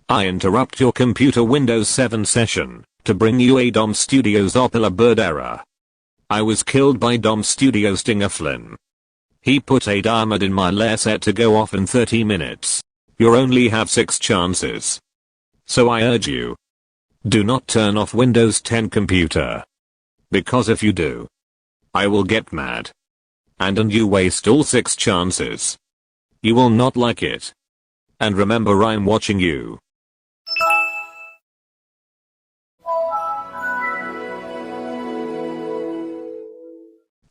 I interrupt your computer Windows 7 session to bring you a Dom Studios Opila bird error. I was killed by Dom Studios Stinger Flynn. He put a diamond in my lair set to go off in 30 minutes. You only have 6 chances. So I urge you, do not turn off Windows 10 computer. Because if you do, I will get mad. And you waste all 6 chances. You will not like it. And remember, I'm watching you.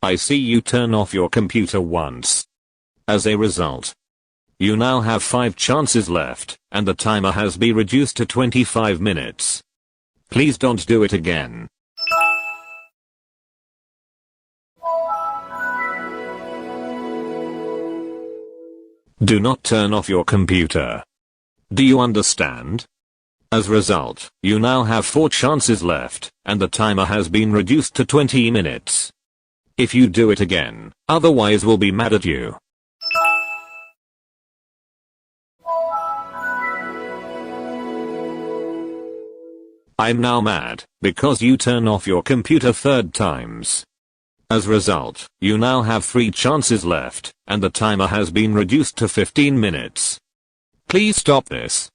I see you turn off your computer once. As a result, you now have 5 chances left, and the timer has been reduced to 25 minutes. Please don't do it again. Do not turn off your computer. Do you understand? As a result, you now have 4 chances left, and the timer has been reduced to 20 minutes. If you do it again, otherwise we'll be mad at you. I'm now mad, because you turn off your computer 3rd times. As a result, you now have 3 chances left, and the timer has been reduced to 15 minutes. Please stop this.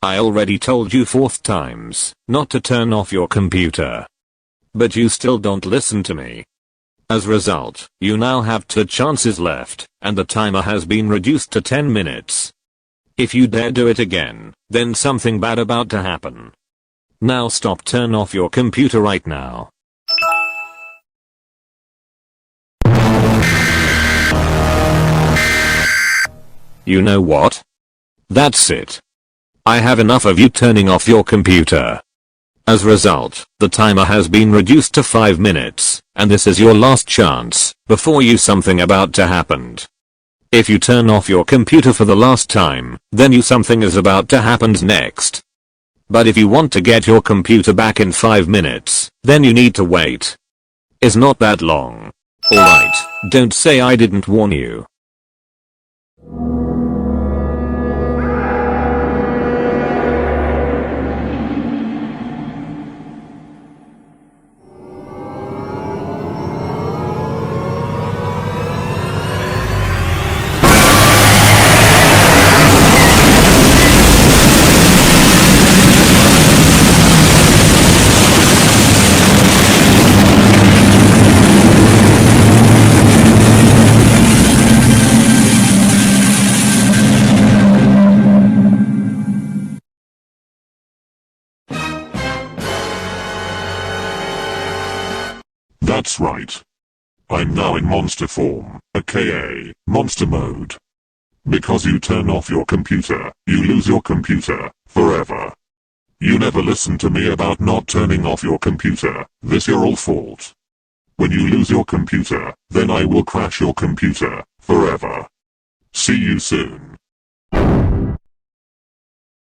I already told you 4th times not to turn off your computer. But you still don't listen to me. As a result, you now have 2 chances left, and the timer has been reduced to 10 minutes. If you dare do it again, then something bad about to happen. Now stop, turn off your computer right now. You know what? That's it. I have enough of you turning off your computer. As a result, the timer has been reduced to 5 minutes, and this is your last chance, before you something about to happen. If you turn off your computer for the last time, then you something is about to happen next. But if you want to get your computer back in 5 minutes, then you need to wait. It's not that long. Alright, don't say I didn't warn you. That's right. I'm now in monster form, aka monster mode. Because you turn off your computer, you lose your computer, forever. You never listen to me about not turning off your computer, this your all fault. When you lose your computer, then I will crash your computer, forever. See you soon.